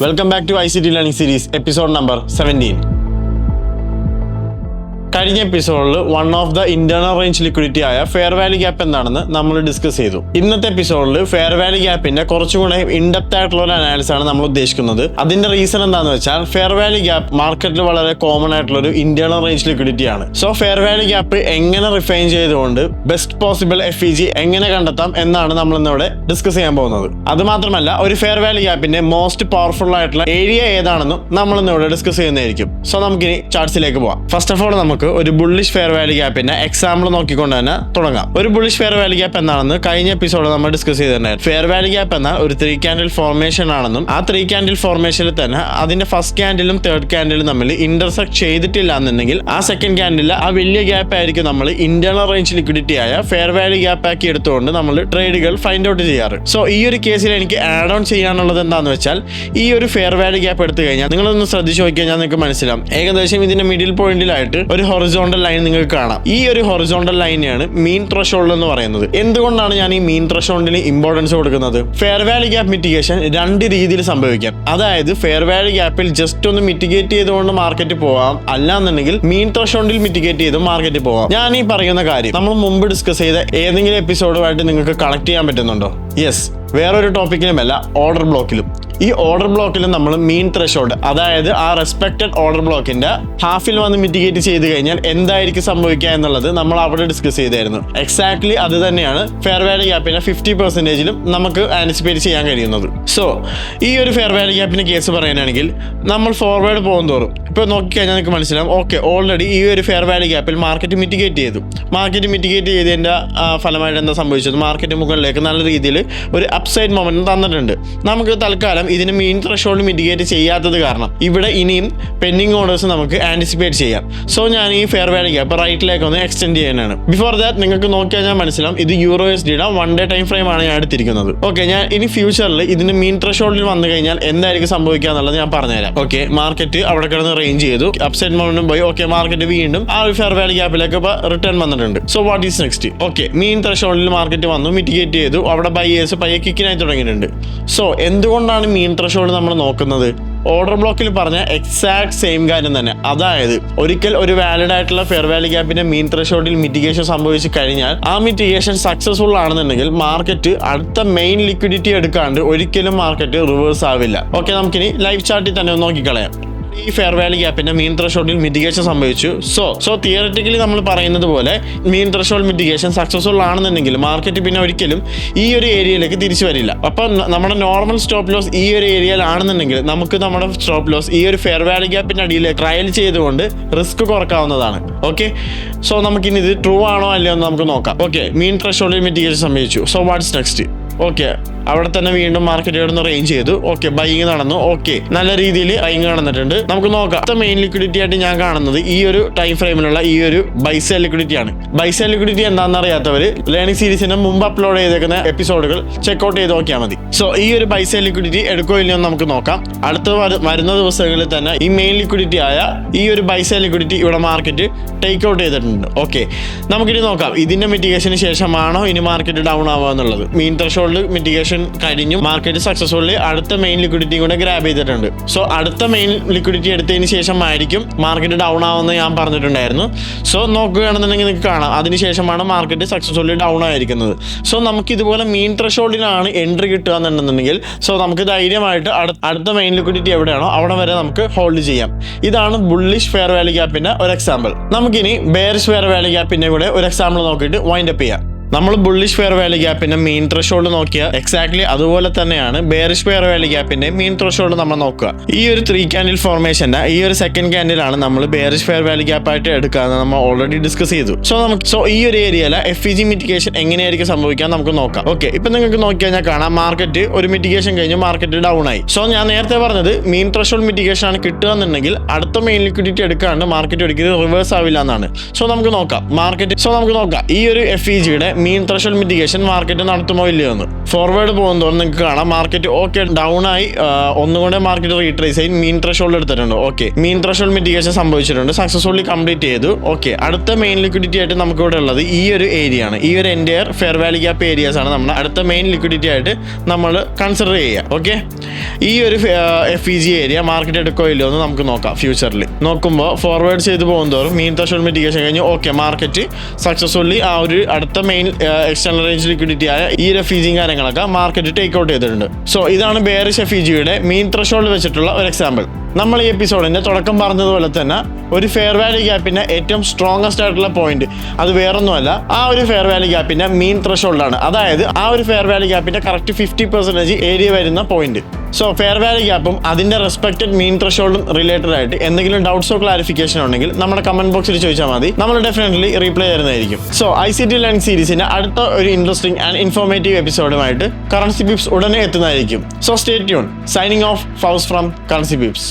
Welcome back to ICT Learning Series, episode number 17. കഴിഞ്ഞ എപ്പിസോഡിൽ one of the internal range liquidity ആയ fair value gap എന്താണെന്ന് നമ്മൾ discuss ചെയ്തു. ഇന്നത്തെ എപ്പിസോഡിൽ ഫെയർ വാല്യൂ ഗ്യാപ്പിന്റെ കുറച്ചുകൂടെ ഇൻഡെപ്ത് ആയിട്ടുള്ള ഒരു അനാലിസിസ് ആണ് നമ്മൾ ഉദ്ദേശിക്കുന്നത്. അതിന്റെ റീസൺ എന്താണെന്ന് വെച്ചാൽ ഫെയർ വാല്യൂ ഗ്യാപ്പ് മാർക്കറ്റിൽ വളരെ കോമൺ ആയിട്ടുള്ള ഒരു ഇന്റേണൽ റേഞ്ച് ലിക്വിഡിറ്റി ആണ്. സോ ഫെയർ വാല്യൂ ഗ്യാപ്പ് എങ്ങനെ റിഫൈൻ ചെയ്തുകൊണ്ട് ബെസ്റ്റ് പോസിബിൾ FEG എങ്ങനെ കണ്ടെത്താം എന്നാണ് നമ്മൾ ഇന്നിവിടെ ഡിസ്കസ് ചെയ്യാൻ പോകുന്നത്. അത് മാത്രമല്ല ഒരു ഫെയർ വാല്യൂ ഗ്യാപ്പിന്റെ മോസ്റ്റ് പവർഫുൾ ആയിട്ടുള്ള ഏരിയ ഏതാണെന്നും നമ്മൾ ഇന്നിവിടെ ഡിസ്കസ് ചെയ്യുന്നതായിരിക്കും. സോ നമുക്കിനി ചാർട്സിലേക്ക് പോവാം. ഫസ്റ്റ് ഓഫ് ഓൾ നമുക്ക് ഒരു ബുള്ളിഷ് ഫെയർ വാല്യൂ ഗ്യാപ്പിന്റെ എക്സാമ്പിൾ നോക്കിക്കൊണ്ട് തന്നെ തുടങ്ങാം. ഒരു ബുള്ളിഷ് ഫെയർ വാല്യൂ ഗ്യാപ്പ് എന്താണെന്ന് കഴിഞ്ഞ എപ്പിസോഡിൽ നമ്മൾ ഡിസ്കസ് ചെയ്തിട്ടുണ്ടായിരുന്നു. ഫെയർ വാല്യൂ ഗ്യാപ്പ് എന്നാൽ ഒരു 3 ക്യാൻഡിൽ ഫോർമേഷൻ ആണെന്നും ആ 3 ക്യാൻഡിൽ ഫോർമേഷനിൽ തന്നെ അതിന്റെ ഫസ്റ്റ് ക്യാൻഡിലും തേർഡ് ക്യാൻഡിലും തമ്മിൽ ഇന്റർസെക്ട് ചെയ്തിട്ടില്ല എന്നുണ്ടെങ്കിൽ ആ സെക്കൻഡ് ക്യാൻഡിൽ ആ വലിയ ഗ്യാപ്പ് ആയിരിക്കും നമ്മൾ ഇന്റേണൽ റേഞ്ച് ലിക്വിഡിറ്റി ആയ ഫെയർ വാല്യൂ ഗ്യാപ്പ് ആക്കി എടുത്തുകൊണ്ട് നമ്മൾ ട്രേഡുകൾ ഫൈൻഡ് ഔട്ട് ചെയ്യാറ്. സോ ഈ ഒരു കേസിൽ എനിക്ക് ആഡ് ഓൺ ചെയ്യാനുള്ളത് എന്താണെന്ന് വെച്ചാൽ ഈ ഒരു ഫെയർ വാല്യൂ ഗ്യാപ്പ് എടുത്തു കഴിഞ്ഞാൽ നിങ്ങളൊന്ന് ശ്രദ്ധിച്ചു നോക്കിക്കഴിഞ്ഞാൽ നിങ്ങൾക്ക് മനസ്സിലാവും ഏകദേശം ഇതിന്റെ മിഡിൽ പോയിന്റിലായിട്ട് ഒരു ഹൊറിസോണ്ടൽ ലൈൻ നിങ്ങൾക്ക് കാണാം. ഈ ഒരു ഹൊറിസോണ്ടൽ ലൈനെയാണ് മീൻ ത്രഷോൾഡ് എന്ന് പറയുന്നത്. എന്തുകൊണ്ടാണ് ഞാൻ ഈ മീൻ ത്രഷോൾഡിന് ഇമ്പോർട്ടൻസ് കൊടുക്കുന്നത്? ഫെയർ വാല്യൂ ഗ്യാപ്പ് മിറ്റിഗേഷൻ രണ്ട് രീതിയിൽ സംഭവിക്കാം. അതായത് ഫെയർ വാല്യൂ ഗ്യാപ്പിൽ ജസ്റ്റ് ഒന്ന് മിറ്റിഗേറ്റ് ചെയ്തുകൊണ്ട് മാർക്കറ്റ് പോവാം, അല്ലാന്നുണ്ടെങ്കിൽ മീൻ ത്രഷോൾഡിൽ മിറ്റിഗേറ്റ് ചെയ്ത് മാർക്കറ്റ് പോവാം. ഞാൻ ഈ പറയുന്ന കാര്യം നമ്മൾ മുമ്പ് ഡിസ്കസ് ചെയ്ത ഏതെങ്കിലും എപ്പിസോഡുമായിട്ട് നിങ്ങൾക്ക് കണക്ട് ചെയ്യാൻ പറ്റുന്നുണ്ടോ? യെസ്, വേറൊരു ടോപ്പിക്കിലുമല്ല, ഓർഡർ ബ്ലോക്കിലും. ഈ ഓർഡർ ബ്ലോക്കിൽ നമ്മൾ മീൻ ത്രഷോൾഡ്, അതായത് ആ റെസ്പെക്റ്റഡ് ഓർഡർ ബ്ലോക്കിന്റെ ഹാഫിൽ വന്ന് മിറ്റിഗേറ്റ് ചെയ്ത് കഴിഞ്ഞാൽ എന്തായിരിക്കും സംഭവിക്കുക എന്നുള്ളത് നമ്മൾ അവിടെ ഡിസ്കസ് ചെയ്തായിരുന്നു. എക്സാക്ട്ലി അത് തന്നെയാണ് ഫെയർ വാല്യൂ ഗ്യാപ്പിന്റെ 50%-ലും നമുക്ക് ആൻറ്റിസിപ്പേറ്റ് ചെയ്യാൻ കഴിയുന്നത്. സോ ഈ ഒരു ഫെയർ വാല്യൂ ഗ്യാപ്പിന്റെ കേസ് പറയാനാണെങ്കിൽ നമ്മൾ ഫോർവേഡ് പോകും തോറും ഇപ്പോൾ നോക്കിക്കഴിഞ്ഞാൽ നിങ്ങൾക്ക് മനസ്സിലാവും, ഓക്കെ ഓൾറെഡി ഈ ഒരു ഫെയർ വാല്യൂ ഗ്യാപ്പിൽ മാർക്കറ്റ് മിറ്റിഗേറ്റ് ചെയ്തു. മാർക്കറ്റ് മിറ്റിഗേറ്റ് ചെയ്തതിൻ്റെ ഫലമായിട്ട് എന്താ സംഭവിച്ചത്? മാർക്കറ്റ് മുകളിലേക്ക് നല്ല രീതിയിൽ ഒരു അപ്സൈഡ് മൊമെന്റ് തന്നിട്ടുണ്ട്. നമുക്ക് തൽക്കാലം ഇതിന് മീൻ ത്രഷോൾഡ് മിറ്റിഗേറ്റ് ചെയ്യാത്തത് കാരണം ഇവിടെ ഇനിയും പെൻഡിങ് ഓർഡേഴ്സ് നമുക്ക് ആൻറ്റിസിപ്പേറ്റ് ചെയ്യാം. സോ ഞാൻ ഈ ഫെയർ വാല്യൂ ഗ്യാപ്പ് റൈറ്റിലേക്ക് ഒന്ന് എക്സ്റ്റെൻഡ് ചെയ്യാനാണ്. ബിഫോർ ദാറ്റ് നിങ്ങൾക്ക് നോക്കിയാൽ ഞാൻ മനസ്സിലാവും ഇത് EURUSDയുടെ 1 ഡേ ടൈം ഫ്രെയിം ആണ് ഞാൻ എടുത്തിരിക്കുന്നത്. ഓക്കെ, ഞാൻ ഇനി ഫ്യൂച്ചറിൽ ഇതിന് മീൻ ത്രഷോൾഡിൽ വന്നു കഴിഞ്ഞാൽ എന്തായിരിക്കും സംഭവിക്കുക എന്നുള്ളത് ഞാൻ പറഞ്ഞുതരാം. ഓക്കെ, മാർക്കറ്റ് അവിടെ കിടന്ന് റേഞ്ച് ചെയ്തു, അപ്സൈഡ് മൊമെന്റും പോയി. ഓക്കെ, മാർക്കറ്റ് വീണ്ടും ആ ഒരു ഫെയർ വാല്യൂ ഗ്യാപ്പിലേക്ക് റിട്ടേൺ വന്നിട്ടുണ്ട്. So what is next? Okay, mean ത്രഷോൾഡിൽ മാർക്കറ്റ് വന്നു, മിറ്റിഗേറ്റ് ചെയ്തു, അവിടെ ബയേഴ്സ് പയ്യെ കിക്കിനായി തുടങ്ങിയിട്ടുണ്ട്. സോ എന്തുകൊണ്ടാണ് മീൻ ത്രഷോൾഡ് നമ്മൾ നോക്കുന്നത്? ഓർഡർ ബ്ലോക്കിൽ പറഞ്ഞ എക്സാക്ട് സെയിം കാര്യം തന്നെ. അതായത് ഒരിക്കൽ ഒരു വാലിഡ് ആയിട്ടുള്ള ഫെയർ വാല്യൂ ഗ്യാപ്പിന്റെ മീൻ ത്രഷോൾഡിൽ മിറ്റിഗേഷൻ സംഭവിച്ചു കഴിഞ്ഞാൽ ആ മിറ്റിഗേഷൻ സക്സസ്ഫുൾ ആണെന്നുണ്ടെങ്കിൽ മാർക്കറ്റ് അടുത്ത മെയിൻ ലിക്വിഡിറ്റി എടുക്കാണ്ട് ഒരിക്കലും മാർക്കറ്റ് റിവേഴ്സ് ആവില്ല. ഓക്കെ, നമുക്കിനി ലൈവ് ചാർട്ടിൽ തന്നെ ഒന്ന് നോക്കിക്കളയാം. ഈ ഫെയർ വാല്യൂ ഗ്യാപ്പിന്റെ മീൻ ത്രഷോൾഡിൽ മിറ്റിഗേഷൻ സംഭവിച്ചു. സോ തിയററ്റിക്കലി നമ്മൾ പറയുന്നത് പോലെ മീൻ ത്രഷോൾഡ് മിറ്റിഗേഷൻ സക്സസ്ഫുൾ ആണെന്നുണ്ടെങ്കിൽ മാർക്കറ്റ് പിന്നെ ഒരിക്കലും ഈ ഒരു ഏരിയയിലേക്ക് തിരിച്ചു വരില്ല. അപ്പം നമ്മുടെ നോർമൽ സ്റ്റോപ്പ് ലോസ് ഈ ഒരു ഏരിയയിലാണെന്നുണ്ടെങ്കിൽ നമുക്ക് നമ്മുടെ സ്റ്റോപ്പ് ലോസ് ഈ ഒരു ഫെയർ വാല്യൂ ഗ്യാപ്പിന്റെ അടിയിൽ ട്രയൽ ചെയ്തുകൊണ്ട് റിസ്ക് കുറക്കാവുന്നതാണ്. ഓക്കെ, സോ നമുക്കിനി ഇത് ട്രൂ ആണോ അല്ലയോ എന്ന് നമുക്ക് നോക്കാം. ഓക്കെ, മീൻ ത്രഷോൾഡിൽ മിറ്റിഗേഷൻ സംഭവിച്ചു. So what's next? ഓക്കെ, അവിടെ തന്നെ വീണ്ടും മാർക്കറ്റ് കിടന്ന് റേഞ്ച് ചെയ്തു. ഓക്കെ, ബൈയിങ് നടന്നു. ഓക്കെ, നല്ല രീതിയിൽ ബൈയിങ് നടന്നിട്ടുണ്ട്. നമുക്ക് നോക്കാം. അടുത്ത മെയിൻ ലിക്വിഡിറ്റി ആയിട്ട് ഞാൻ കാണുന്നത് ഈ ഒരു ടൈം ഫ്രെയിമിലുള്ള ഈ ഒരു ബൈസെൽ ലിക്വിഡിറ്റി ആണ്. ബൈസെൽ ലിക്വിഡിറ്റി എന്താണെന്ന് അറിയാത്തവർ ലേണിംഗ് സീരീസിന് മുമ്പ് അപ്ലോഡ് ചെയ്തേക്കുന്ന എപ്പിസോഡുകൾ ചെക്ക്ഔട്ട് ചെയ്ത് നോക്കിയാൽ മതി. സോ ഈ ഒരു ബൈസെൽ ലിക്വിഡിറ്റി എടുക്കോ ഇല്ലയോ എന്ന് നമുക്ക് നോക്കാം. അടുത്ത വരുന്ന ദിവസങ്ങളിൽ തന്നെ ഈ മെയിൻ ലിക്വിഡിറ്റി ആയ ഈ ഒരു ബൈസെൽ ലിക്വിഡിറ്റി ഇവിടെ മാർക്കറ്റ് ടേക്ക് ഔട്ട് ചെയ്തിട്ടുണ്ട്. ഓക്കെ, നമുക്കിനി നോക്കാം ഇതിന്റെ മിറ്റിഗേഷന് ശേഷമാണോ ഇനി മാർക്കറ്റ് ഡൗൺ ആവുക എന്നുള്ളത്. മീൻ ത്രഷോൾഡ് മിറ്റിഗേഷൻ കഴിഞ്ഞു, മാർക്കറ്റ് സക്സസ്ഫുള്ളി അടുത്ത മെയിൻ ലിക്വിഡിറ്റി കൂടെ ഗ്രാബ് ചെയ്തിട്ടുണ്ട്. സോ അടുത്ത മെയിൻ ലിക്വിഡിറ്റി എടുത്തതിന് ശേഷമായിരിക്കും മാർക്കറ്റ് ഡൗൺ ആവുമെന്ന് ഞാൻ പറഞ്ഞിട്ടുണ്ടായിരുന്നു. സോ നോക്കുകയാണെന്നുണ്ടെങ്കിൽ നിങ്ങൾക്ക് കാണാം അതിനുശേഷമാണ് മാർക്കറ്റ് സക്സസ്ഫുള്ളി ഡൗൺ ആയിരിക്കുന്നത്. സോ നമുക്ക് ഇതുപോലെ മീൻ ത്രഷോൾഡിനാണ് എൻട്രി കിട്ടുക എന്നുണ്ടെന്നുണ്ടെങ്കിൽ സോ നമുക്ക് ധൈര്യമായിട്ട് അടുത്ത മെയിൻ ലിക്വിഡിറ്റി എവിടെയാണോ അവിടെ വരെ നമുക്ക് ഹോൾഡ് ചെയ്യാം. ഇതാണ് ബുള്ളിഷ് ഫെയർ വാല്യൂ ഗ്യാപ്പിന്റെ ഒരു എക്സാമ്പിൾ. നമുക്കിനി ബെയറിഷ് ഫെയർ വാല്യൂ ഗ്യാപ്പിന്റെ കൂടെ ഒരു എക്സാമ്പിൾ നോക്കിയിട്ട് വൈൻഡ് അപ്പ് ചെയ്യാം. നമ്മൾ ബുള്ളിഷ് ഫെയർ വാല്യൂ ഗ്യാപ്പിന്റെ മീൻ ത്രഷോൾഡ് നോക്കിയാൽ എക്സാക്ട്ലി അതുപോലെ തന്നെയാണ് ബെയറിഷ് ഫെയർ വാല്യൂ ഗ്യാപ്പിന്റെ മീൻ ത്രഷോൾഡ് നമ്മൾ നോക്കുക. ഈ ഒരു 3 ക്യാൻഡിൽ ഫോർമേഷന്റെ ഈ ഒരു സെക്കൻഡ് ക്യാൻഡിലാണ് നമ്മൾ ബെയറിഷ് ഫെയർ വാല്യൂ ഗ്യാപ്പ് ആയിട്ട് എടുക്കാന്ന് നമ്മൾ ഓൾറെഡി ഡിസ്കസ് ചെയ്തു. സോ ഈ ഒരു ഏരിയയിലെ FEG മിറ്റിഗേഷൻ എങ്ങനെയായിരിക്കും സംഭവിക്കാൻ നമുക്ക് നോക്കാം. ഓക്കെ, ഇപ്പൊ നിങ്ങൾക്ക് നോക്കിക്കഴിഞ്ഞാൽ കാണാം മാർക്കറ്റ് ഒരു മിറ്റിഗേഷൻ കഴിഞ്ഞ് മാർക്കറ്റ് ഡൗൺ ആയി. സോ ഞാൻ നേരത്തെ പറഞ്ഞത് മീൻ ത്രഷോൾഡ് മിറ്റിഗേഷൻ ആണ് കിട്ടുക എന്നുണ്ടെങ്കിൽ അടുത്ത മെയിൻ ലിക്വിഡിറ്റി എടുക്കാണ്ട് മാർക്കറ്റ് ഒരിക്കലും റിവേഴ്സ് ആവില്ല എന്നാണ്. സോ നമുക്ക് നോക്കാം ഈ ഒരു FEGയുടെ മീൻ ത്രഷോൾഡ് മിറ്റിഗേഷൻ മാർക്കറ്റ് നടത്തുമോ ഇല്ലയോ എന്ന്. ഫോർവേഡ് പോകുന്നതോടെ നിങ്ങൾക്ക് കാണാം മാർക്കറ്റ് ഓക്കെ ഡൗൺ ആയി, ഒന്നുകൂടെ മാർക്കറ്റ് റീട്രേസ് ആയി മീൻ ത്രഷോൾഡ് എടുത്തിട്ടുണ്ട്. ഓക്കെ, മീൻ ത്രഷോൾഡ് മിറ്റിഗേഷൻ സംഭവിച്ചിട്ടുണ്ട്, സക്സസ്ഫുള്ളി കംപ്ലീറ്റ് ചെയ്തു. ഓക്കെ, അടുത്ത മെയിൻ ലിക്വിഡിറ്റി ആയിട്ട് നമുക്ക് ഇവിടെ ഉള്ളത് ഈ ഒരു ഏരിയ ആണ്. ഈ ഒരു entire fair value gap areas ആണ് നമ്മുടെ അടുത്ത മെയിൻ ലിക്വിഡിറ്റി ആയിട്ട് നമ്മൾ കൺസിഡർ ചെയ്യുക. ഓക്കെ, ഈ ഒരു FEG ഏരിയ മാർക്കറ്റ് എടുക്കോ ഇല്ലയോ എന്ന് നമുക്ക് നോക്കാം. ഫ്യൂച്ചറിൽ നോക്കുമ്പോൾ ഫോർവേഡ് ചെയ്ത് പോകുന്നതോറും മീൻ ത്രഷോൾഡ് മിറ്റിഗേഷൻ കഴിഞ്ഞ് ഓക്കെ മാർക്കറ്റ് സക്സസ്ഫുള്ളി ആ ഒരു അടുത്ത മെയിൻ എക്സ്റ്റേണൽ റേഞ്ച് ലിക്വിഡിറ്റി ആയ ഈ FEG കാര്യങ്ങളൊക്കെ മാർക്കറ്റ് ടേക്ക് ഔട്ട് ചെയ്തിട്ടുണ്ട്. സോ ഇതാണ് ബെയറിഷ് FEGയുടെ മീൻ ത്രഷോൾഡ് വെച്ചിട്ടുള്ള ഒരു എക്സാമ്പിൾ. നമ്മൾ ഈ എപ്പിസോഡിന്റെ തുടക്കം പറഞ്ഞതുപോലെ തന്നെ ഒരു ഫെയർ വാല്യൂ ഗ്യാപ്പിന്റെ ഏറ്റവും സ്ട്രോങ്ങസ്റ്റ് ആയിട്ടുള്ള പോയിന്റ് അത് വേറൊന്നുമല്ല, ആ ഒരു ഫെയർ വാല്യൂ ഗ്യാപ്പിന്റെ മീൻ ത്രഷോൾഡ് ആണ്. അതായത് ആ ഒരു ഫെയർ വാല്യൂ ഗ്യാപ്പിന്റെ കറക്റ്റ് 50% ഏരിയ വരുന്ന പോയിന്റ്. സോ ഫെയർ വാല്യൂ ഗ്യാപ്പും അതിന്റെ റെസ്പെക്റ്റഡ് മീൻ ത്രഷോൾഡും റിലേറ്റഡ് ആയിട്ട് എന്തെങ്കിലും ഡൗട്ട്സോ ക്ലാരിഫിക്കേഷൻ ഉണ്ടെങ്കിൽ നമ്മുടെ കമന്റ് ബോക്സിൽ ചോദിച്ചാൽ മതി, നമ്മൾ ഡെഫിനറ്റ്ലി റീപ്ലൈ തരുന്നതായിരിക്കും. സോ ICT ലേണിംഗ് സീരീസിന്റെ അടുത്ത ഒരു ഇൻട്രസ്റ്റിംഗ് ആൻഡ് ഇൻഫോർമേറ്റീവ് എപ്പിസോഡുമായിട്ട് കറൻസി പിപ്സ് ഉടനെ എത്തുന്നതായിരിക്കും. So stay tune. Signing off Fauz from Currency pips.